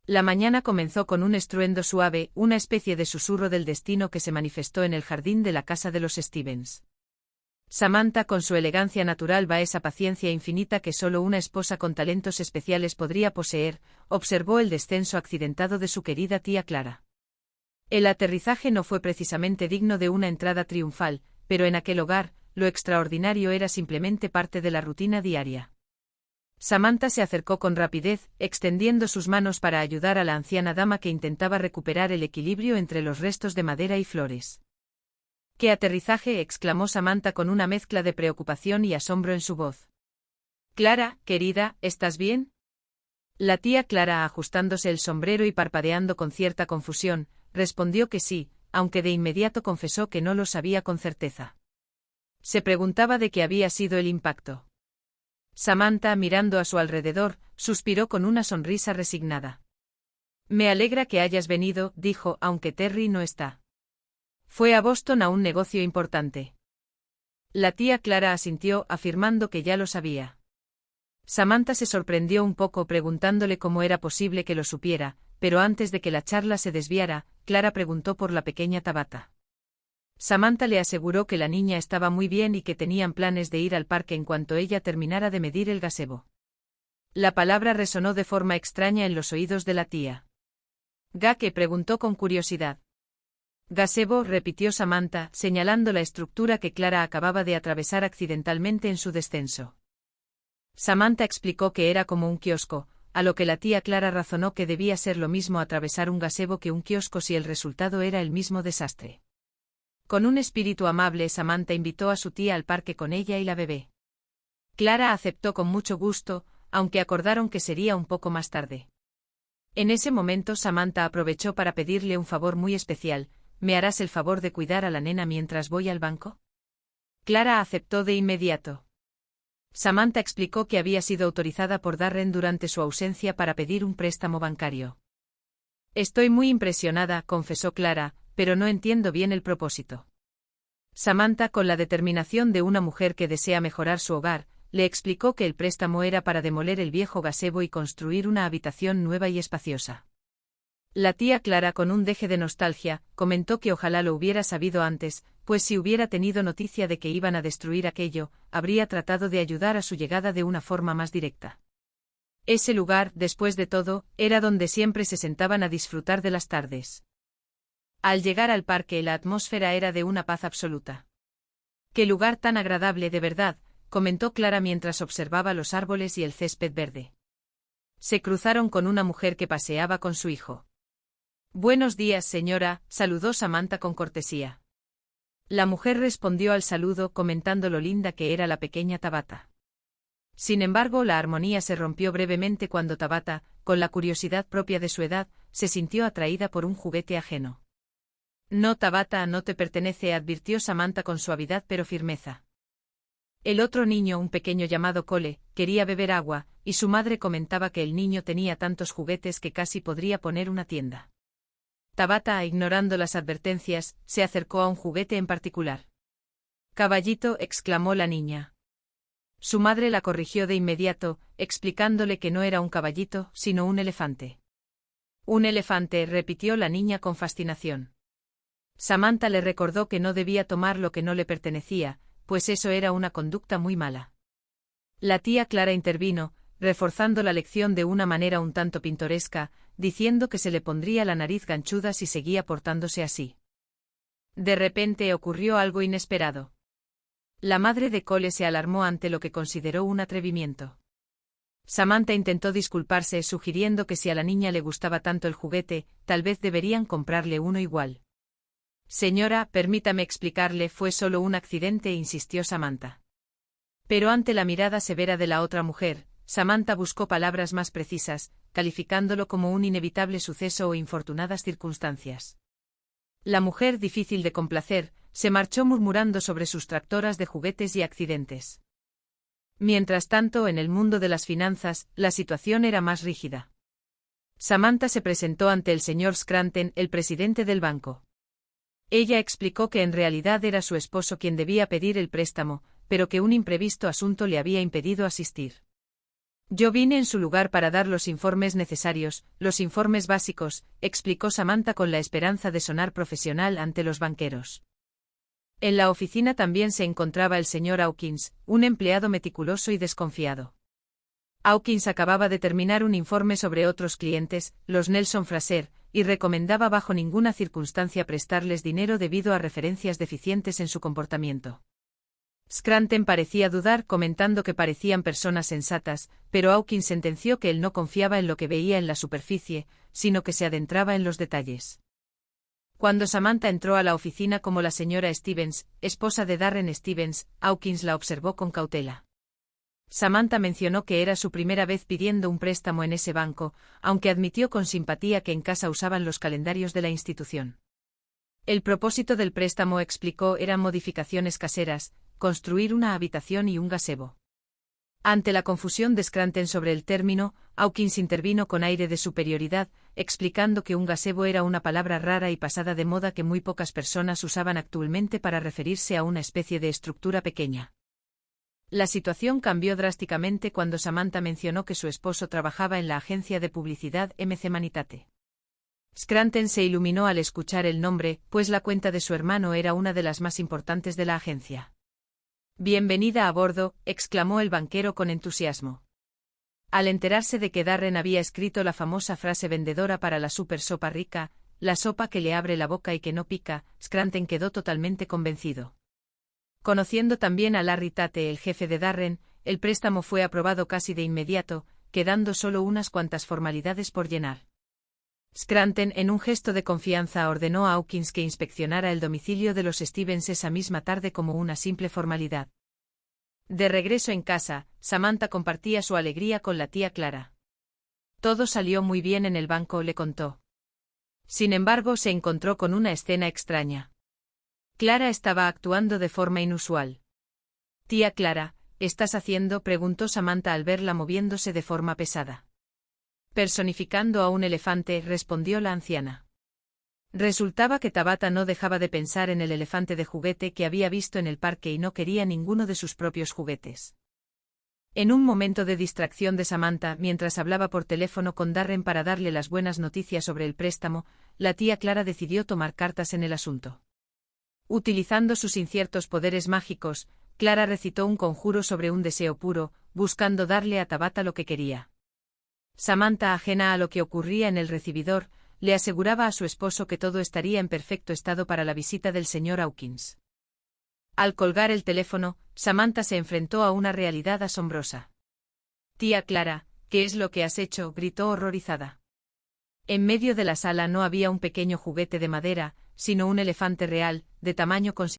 La mañana comenzó con un estruendo suave, una especie de susurro del destino que se manifestó en el jardín de la casa de los Stevens. Samantha, con su elegancia natural, va esa paciencia infinita que solo una esposa con talentos especiales podría poseer, observó el descenso accidentado de su querida tía Clara. El aterrizaje no fue precisamente digno de una entrada triunfal, pero en aquel hogar, lo extraordinario era simplemente parte de la rutina diaria. Samantha se acercó con rapidez, extendiendo sus manos para ayudar a la anciana dama que intentaba recuperar el equilibrio entre los restos de madera y flores. ¡Qué aterrizaje!, exclamó Samantha con una mezcla de preocupación y asombro en su voz. Clara, querida, ¿estás bien? La tía Clara, ajustándose el sombrero y parpadeando con cierta confusión, respondió que sí, aunque de inmediato confesó que no lo sabía con certeza. Se preguntaba de qué había sido el impacto. Samantha, mirando a su alrededor, suspiró con una sonrisa resignada. Me alegra que hayas venido, dijo, aunque Terry no está. Fue a Boston a un negocio importante. La tía Clara asintió, afirmando que ya lo sabía. Samantha se sorprendió un poco preguntándole cómo era posible que lo supiera, pero antes de que la charla se desviara, Clara preguntó por la pequeña Tabata. Samantha le aseguró que la niña estaba muy bien y que tenían planes de ir al parque en cuanto ella terminara de medir el gazebo. La palabra resonó de forma extraña en los oídos de la tía. ¿Qué?, preguntó con curiosidad. Gazebo, repitió Samantha, señalando la estructura que Clara acababa de atravesar accidentalmente en su descenso. Samantha explicó que era como un kiosco, a lo que la tía Clara razonó que debía ser lo mismo atravesar un gazebo que un kiosco si el resultado era el mismo desastre. Con un espíritu amable, Samantha invitó a su tía al parque con ella y la bebé. Clara aceptó con mucho gusto, aunque acordaron que sería un poco más tarde. En ese momento Samantha aprovechó para pedirle un favor muy especial: ¿me harás el favor de cuidar a la nena mientras voy al banco? Clara aceptó de inmediato. Samantha explicó que había sido autorizada por Darren durante su ausencia para pedir un préstamo bancario. Estoy muy impresionada, confesó Clara, pero no entiendo bien el propósito. Samantha, con la determinación de una mujer que desea mejorar su hogar, le explicó que el préstamo era para demoler el viejo gazebo y construir una habitación nueva y espaciosa. La tía Clara, con un deje de nostalgia, comentó que ojalá lo hubiera sabido antes, pues si hubiera tenido noticia de que iban a destruir aquello, habría tratado de ayudar a su llegada de una forma más directa. Ese lugar, después de todo, era donde siempre se sentaban a disfrutar de las tardes. Al llegar al parque, la atmósfera era de una paz absoluta. «Qué lugar tan agradable, de verdad», comentó Clara mientras observaba los árboles y el césped verde. Se cruzaron con una mujer que paseaba con su hijo. «Buenos días, señora», saludó Samantha con cortesía. La mujer respondió al saludo comentando lo linda que era la pequeña Tabata. Sin embargo, la armonía se rompió brevemente cuando Tabata, con la curiosidad propia de su edad, se sintió atraída por un juguete ajeno. «No, Tabata, no te pertenece», advirtió Samantha con suavidad pero firmeza. El otro niño, un pequeño llamado Cole, quería beber agua, y su madre comentaba que el niño tenía tantos juguetes que casi podría poner una tienda. Tabata, ignorando las advertencias, se acercó a un juguete en particular. «Caballito», exclamó la niña. Su madre la corrigió de inmediato, explicándole que no era un caballito, sino un elefante. «Un elefante», repitió la niña con fascinación. Samantha le recordó que no debía tomar lo que no le pertenecía, pues eso era una conducta muy mala. La tía Clara intervino, reforzando la lección de una manera un tanto pintoresca, diciendo que se le pondría la nariz ganchuda si seguía portándose así. De repente ocurrió algo inesperado. La madre de Cole se alarmó ante lo que consideró un atrevimiento. Samantha intentó disculparse, sugiriendo que si a la niña le gustaba tanto el juguete, tal vez deberían comprarle uno igual. «Señora, permítame explicarle, fue solo un accidente», insistió Samantha. Pero ante la mirada severa de la otra mujer, Samantha buscó palabras más precisas, calificándolo como un inevitable suceso o infortunadas circunstancias. La mujer, difícil de complacer, se marchó murmurando sobre sus tractoras de juguetes y accidentes. Mientras tanto, en el mundo de las finanzas, la situación era más rígida. Samantha se presentó ante el señor Scranton, el presidente del banco. Ella explicó que en realidad era su esposo quien debía pedir el préstamo, pero que un imprevisto asunto le había impedido asistir. Yo vine en su lugar para dar los informes necesarios, los informes básicos, explicó Samantha con la esperanza de sonar profesional ante los banqueros. En la oficina también se encontraba el señor Hawkins, un empleado meticuloso y desconfiado. Hawkins acababa de terminar un informe sobre otros clientes, los Nelson Fraser, y recomendaba bajo ninguna circunstancia prestarles dinero debido a referencias deficientes en su comportamiento. Scranton parecía dudar, comentando que parecían personas sensatas, pero Hawkins sentenció que él no confiaba en lo que veía en la superficie, sino que se adentraba en los detalles. Cuando Samantha entró a la oficina como la señora Stevens, esposa de Darren Stevens, Hawkins la observó con cautela. Samantha mencionó que era su primera vez pidiendo un préstamo en ese banco, aunque admitió con simpatía que en casa usaban los calendarios de la institución. El propósito del préstamo, explicó, eran modificaciones caseras, construir una habitación y un gazebo. Ante la confusión de Scranton sobre el término, Hawkins intervino con aire de superioridad, explicando que un gazebo era una palabra rara y pasada de moda que muy pocas personas usaban actualmente para referirse a una especie de estructura pequeña. La situación cambió drásticamente cuando Samantha mencionó que su esposo trabajaba en la agencia de publicidad MC Manitate. Scranton se iluminó al escuchar el nombre, pues la cuenta de su hermano era una de las más importantes de la agencia. «Bienvenida a bordo», exclamó el banquero con entusiasmo. Al enterarse de que Darren había escrito la famosa frase vendedora para la super sopa rica, la sopa que le abre la boca y que no pica, Scranton quedó totalmente convencido. Conociendo también a Larry Tate, el jefe de Darren, el préstamo fue aprobado casi de inmediato, quedando solo unas cuantas formalidades por llenar. Scranton, en un gesto de confianza, ordenó a Hawkins que inspeccionara el domicilio de los Stevens esa misma tarde como una simple formalidad. De regreso en casa, Samantha compartía su alegría con la tía Clara. Todo salió muy bien en el banco, le contó. Sin embargo, se encontró con una escena extraña. Clara estaba actuando de forma inusual. «Tía Clara, ¿estás haciendo?», preguntó Samantha al verla moviéndose de forma pesada. «Personificando a un elefante», respondió la anciana. Resultaba que Tabata no dejaba de pensar en el elefante de juguete que había visto en el parque y no quería ninguno de sus propios juguetes. En un momento de distracción de Samantha, mientras hablaba por teléfono con Darren para darle las buenas noticias sobre el préstamo, la tía Clara decidió tomar cartas en el asunto. Utilizando sus inciertos poderes mágicos, Clara recitó un conjuro sobre un deseo puro, buscando darle a Tabata lo que quería. Samantha, ajena a lo que ocurría en el recibidor, le aseguraba a su esposo que todo estaría en perfecto estado para la visita del señor Hawkins. Al colgar el teléfono, Samantha se enfrentó a una realidad asombrosa. «Tía Clara, ¿qué es lo que has hecho?», gritó horrorizada. En medio de la sala no había un pequeño juguete de madera, sino un elefante real, de tamaño considerable.